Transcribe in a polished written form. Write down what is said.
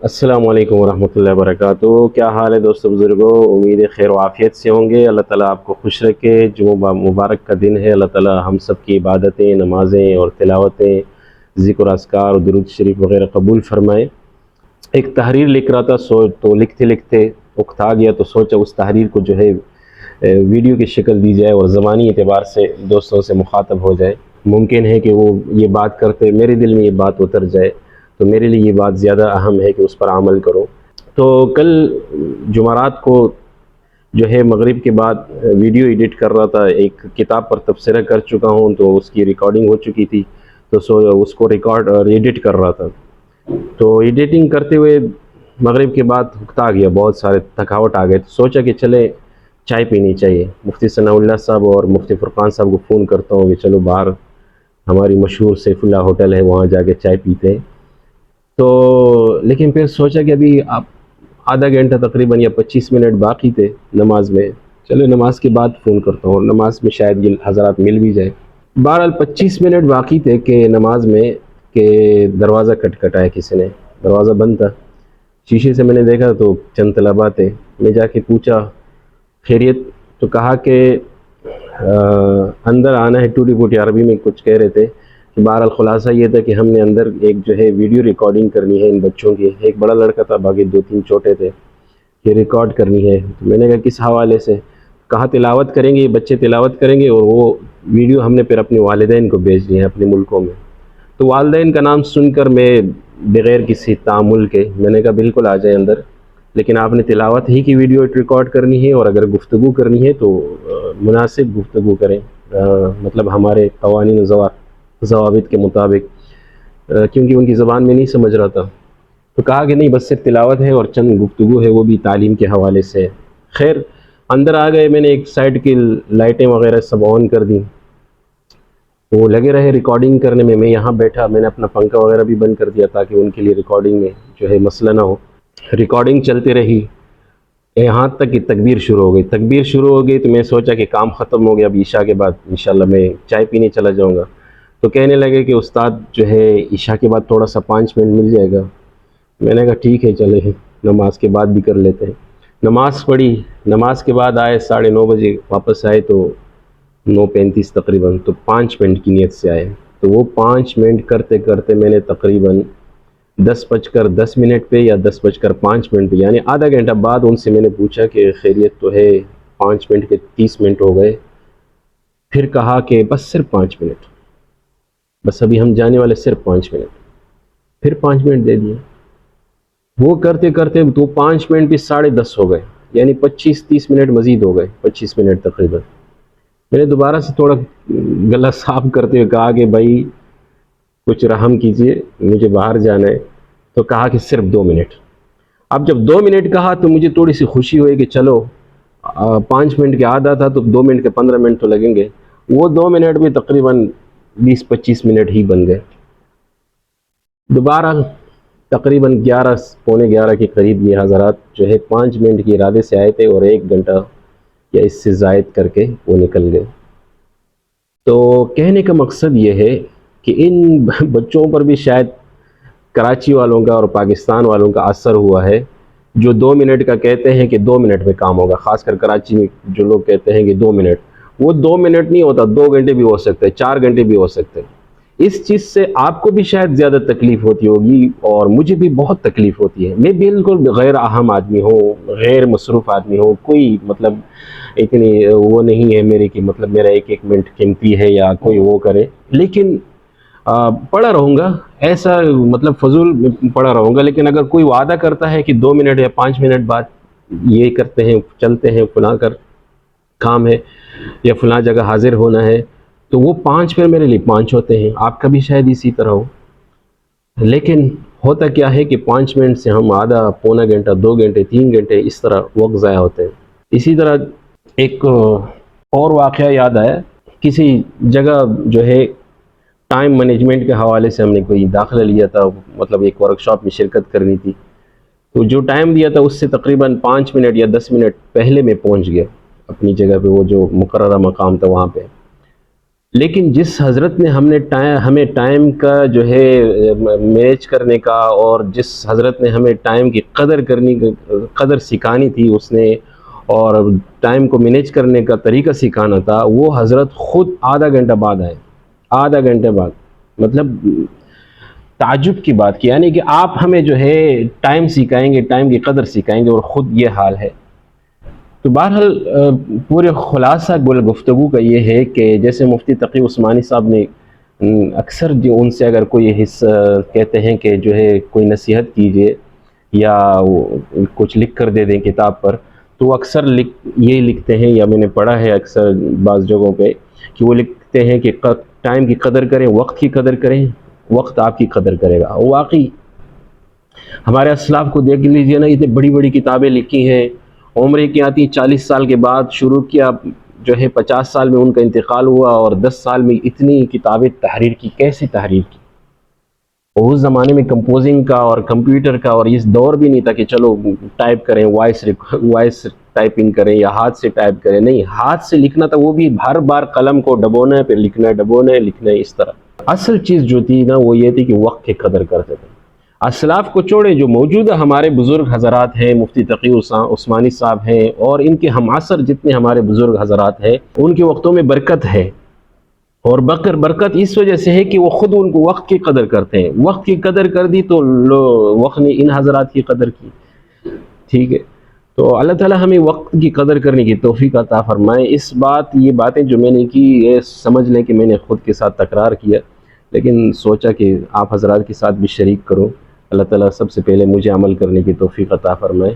السلام علیکم ورحمۃ اللہ وبرکاتہ۔ کیا حال ہے دوستو بزرگوں؟ امید ہے خیر و عافیت سے ہوں گے۔ اللہ تعالیٰ آپ کو خوش رکھے۔ جمعہ مبارک کا دن ہے، اللہ تعالیٰ ہم سب کی عبادتیں، نمازیں اور تلاوتیں، ذکر و اذکار اور درود شریف وغیرہ قبول فرمائے۔ ایک تحریر لکھ رہا تھا، تو لکھتے لکھتے وقت آ گیا تو سوچا اس تحریر کو جو ہے ویڈیو کی شکل دی جائے اور زبانی اعتبار سے دوستوں سے مخاطب ہو جائے۔ ممکن ہے کہ وہ یہ بات کرتے میرے دل میں یہ بات اتر جائے، تو میرے لیے یہ بات زیادہ اہم ہے کہ اس پر عمل کرو۔ تو کل جمعرات کو جو ہے مغرب کے بعد ویڈیو ایڈٹ کر رہا تھا، ایک کتاب پر تبصرہ کر چکا ہوں تو اس کی ریکارڈنگ ہو چکی تھی، تو اس کو ایڈٹ کر رہا تھا۔ تو ایڈیٹنگ کرتے ہوئے مغرب کے بعد وقت آ گیا، بہت سارے تھکاوٹ آ گئے، تو سوچا کہ چلے چائے پینی چاہیے۔ مفتی ثناء اللہ صاحب اور مفتی فرقان صاحب کو فون کرتا ہوں کہ چلو باہر ہماری مشہور سیف اللہ ہوٹل ہے، وہاں جا کے چائے پیتے ہیں۔ تو لیکن پھر سوچا کہ ابھی آپ آدھا گھنٹہ تقریباً یا 25 منٹ باقی تھے نماز میں، چلو نماز کے بعد فون کرتا ہوں، نماز میں شاید یہ حضرات مل بھی جائے۔ بہرحال 25 منٹ باقی تھے کہ نماز میں کہ دروازہ کھٹکھٹایا کسی نے، دروازہ بند تھا، شیشے سے میں نے دیکھا تو چند طلباء تھے۔ میں جا کے پوچھا خیریت، تو کہا کہ اندر آنا ہے، ٹوٹی پھوٹی عربی میں کچھ کہہ رہے تھے۔ بہرحال خلاصہ یہ تھا کہ ہم نے اندر ایک جو ہے ویڈیو ریکارڈنگ کرنی ہے ان بچوں کی، ایک بڑا لڑکا تھا، باقی 2-3 چھوٹے تھے، یہ ریکارڈ کرنی ہے۔ تو میں نے کہا کس حوالے سے؟ کہا تلاوت کریں گے، یہ بچے تلاوت کریں گے اور وہ ویڈیو ہم نے پھر اپنے والدین کو بھیجنی ہے اپنے ملکوں میں۔ تو والدین کا نام سن کر میں بغیر کسی تعامل کے میں نے کہا بالکل آ جائے اندر، لیکن آپ نے تلاوت ہی کی ویڈیو ریکارڈ کرنی ہے، اور اگر گفتگو کرنی ہے تو مناسب گفتگو کریں، مطلب ہمارے قوانین و ضوابط کے مطابق، کیونکہ ان کی زبان میں نہیں سمجھ رہا تھا۔ تو کہا کہ نہیں، بس صرف تلاوت ہے اور چند گفتگو ہے، وہ بھی تعلیم کے حوالے سے ہے۔ خیر اندر آ گئے، میں نے ایک سائڈ کی لائٹیں وغیرہ سب آن کر دیں، وہ لگے رہے ریکارڈنگ کرنے میں۔ میں یہاں بیٹھا، میں نے اپنا پنکھا وغیرہ بھی بند کر دیا تاکہ ان کے لیے ریکارڈنگ میں جو ہے مسئلہ نہ ہو۔ ریکارڈنگ چلتی رہی یہاں تک کہ تکبیر شروع ہو گئی۔ تکبیر شروع ہو گئی تو میں سوچا کہ کام ختم ہو گیا، اب عشاء کے بعد انشاءاللہ میں چائے پینے چلا جاؤں گا۔ تو کہنے لگے کہ استاد جو ہے عشاء کے بعد تھوڑا سا 5 منٹ مل جائے گا۔ میں نے کہا ٹھیک ہے، چلے نماز کے بعد بھی کر لیتے ہیں۔ نماز پڑھی، نماز کے بعد آئے 9:30 بجے، واپس آئے تو 9:35 تقریباً، تو 5 منٹ کی نیت سے آئے۔ تو وہ 5 منٹ کرتے کرتے میں نے تقریباً 10:10 پہ یا 10:05 یعنی آدھا گھنٹہ بعد ان سے میں نے پوچھا کہ خیریت تو ہے؟ 5 منٹ کے 30 منٹ ہو گئے۔ پھر کہا کہ بس صرف 5 منٹ، بس ابھی ہم جانے والے، صرف 5 منٹ۔ پھر 5 منٹ دے دیے۔ وہ کرتے کرتے تو 5 منٹ بھی 10:30 ہو گئے، یعنی 25-30 منٹ مزید ہو گئے، 25 منٹ تقریباً۔ میں نے دوبارہ سے تھوڑا گلا صاف کرتے ہوئے کہا کہ بھائی کچھ رحم کیجئے، مجھے باہر جانا ہے۔ تو کہا کہ صرف 2 منٹ۔ اب جب 2 منٹ کہا تو مجھے تھوڑی سی خوشی ہوئی کہ چلو 5 منٹ کے آدھا تھا تو 2 منٹ کے 15 منٹ تو لگیں گے۔ وہ 2 منٹ بھی تقریباً 20-25 منٹ ہی بن گئے۔ دوبارہ تقریباً 11 پونے 11 کے قریب یہ حضرات جو ہے 5 منٹ کے ارادے سے آئے تھے اور 1 گھنٹہ یا اس سے زائد کر کے وہ نکل گئے۔ تو کہنے کا مقصد یہ ہے کہ ان بچوں پر بھی شاید کراچی والوں کا اور پاکستان والوں کا اثر ہوا ہے، جو 2 منٹ کا کہتے ہیں کہ 2 منٹ میں کام ہوگا۔ خاص کر کراچی میں جو لوگ کہتے ہیں کہ 2 منٹ، وہ 2 منٹ نہیں ہوتا، 2 گھنٹے بھی ہو سکتے، 4 گھنٹے بھی ہو سکتے۔ اس چیز سے آپ کو بھی شاید زیادہ تکلیف ہوتی ہوگی اور مجھے بھی بہت تکلیف ہوتی ہے۔ میں بالکل غیر اہم آدمی ہوں، غیر مصروف آدمی ہوں، کوئی مطلب اتنی وہ نہیں ہے میرے کہ مطلب میرا 1 منٹ قیمتی ہے یا کوئی وہ کرے، لیکن پڑھا رہوں گا، ایسا مطلب فضول پڑھا رہوں گا۔ لیکن اگر کوئی وعدہ کرتا ہے کہ 2 منٹ یا 5 منٹ بعد یہ کرتے ہیں، چلتے ہیں، فلاں کر کام ہے یا فلاں جگہ حاضر ہونا ہے، تو وہ 5 پھر میرے لیے 5 ہوتے ہیں۔ آپ کا بھی شاید اسی طرح ہو، لیکن ہوتا کیا ہے کہ 5 منٹ سے ہم آدھا پونا گھنٹہ، 2 گھنٹے، 3 گھنٹے اس طرح وقت ضائع ہوتے ہیں۔ اسی طرح ایک اور واقعہ یاد آیا، کسی جگہ جو ہے ٹائم مینجمنٹ کے حوالے سے ہم نے کوئی داخلہ لیا تھا، مطلب ایک ورکشاپ میں شرکت کرنی تھی، تو جو ٹائم دیا تھا اس سے تقریباً 5 منٹ یا 10 منٹ پہلے میں پہنچ گیا اپنی جگہ پہ، وہ جو مقررہ مقام تھا وہاں پہ۔ لیکن جس حضرت نے ہمیں ٹائم کا جو ہے مینیج کرنے کا، اور جس حضرت نے ہمیں ٹائم کی قدر سکھانی تھی، اس نے اور ٹائم کو مینیج کرنے کا طریقہ سکھانا تھا، وہ حضرت خود آدھا گھنٹہ بعد آئے، آدھا گھنٹے بعد. مطلب تعجب کی بات کی، یعنی کہ آپ ہمیں جو ہے ٹائم سکھائیں گے، ٹائم کی قدر سکھائیں گے، اور خود یہ حال ہے. تو بہرحال پورے خلاصہ گفتگو کا یہ ہے کہ جیسے مفتی تقی عثمانی صاحب نے اکثر جو ان سے اگر کوئی حصہ کہتے ہیں کہ جو ہے کوئی نصیحت کیجیے یا کچھ لکھ کر دے دیں کتاب پر، تو وہ اکثر یہی لکھتے ہیں، یا میں نے پڑھا ہے اکثر بعض جگہوں پہ کہ وہ لکھتے ہیں کہ ٹائم کی قدر کریں، وقت کی قدر کریں، وقت آپ کی قدر کرے گا. واقعی ہمارے اسلاف کو دیکھ لیجئے نا، اتنی بڑی بڑی کتابیں لکھی ہیں، عمریں کی آتی 40 سال کے بعد شروع کیا، جو ہے 50 سال میں ان کا انتقال ہوا، اور 10 سال میں اتنی کتابیں تحریر کی. کیسی تحریر کی؟ اس زمانے میں کمپوزنگ کا اور کمپیوٹر کا اور اس دور بھی نہیں تھا کہ چلو ٹائپ کریں، وائس ٹائپنگ کریں یا ہاتھ سے ٹائپ کریں. نہیں، ہاتھ سے لکھنا تھا، وہ بھی ہر بار قلم کو ڈبونا ہے، پھر لکھنا ہے، ڈبونا ہے، لکھنا ہے، اس طرح. اصل چیز جو تھی نا وہ یہ تھی کہ وقت کی قدر کرتے تھے. اسلاف کو چھوڑے، جو موجودہ ہمارے بزرگ حضرات ہیں، مفتی تقی عثمانی صاحب ہیں، اور ان کے ہم عصر جتنے ہمارے بزرگ حضرات ہیں، ان کے وقتوں میں برکت ہے. اور برکت اس وجہ سے ہے کہ وہ خود ان کو وقت کی قدر کرتے ہیں. وقت کی قدر کر دی تو وقت نے ان حضرات کی قدر کی. ٹھیک ہے، تو اللہ تعالیٰ ہمیں وقت کی قدر کرنے کی توفیق عطا فرمائے. یہ باتیں جو میں نے کی، یہ سمجھ لیں کہ میں نے خود کے ساتھ تکرار کیا، لیکن سوچا کہ آپ حضرات کے ساتھ بھی شریک کروں. اللہ تعالیٰ سب سے پہلے مجھے عمل کرنے کی توفیق عطا فرمائے.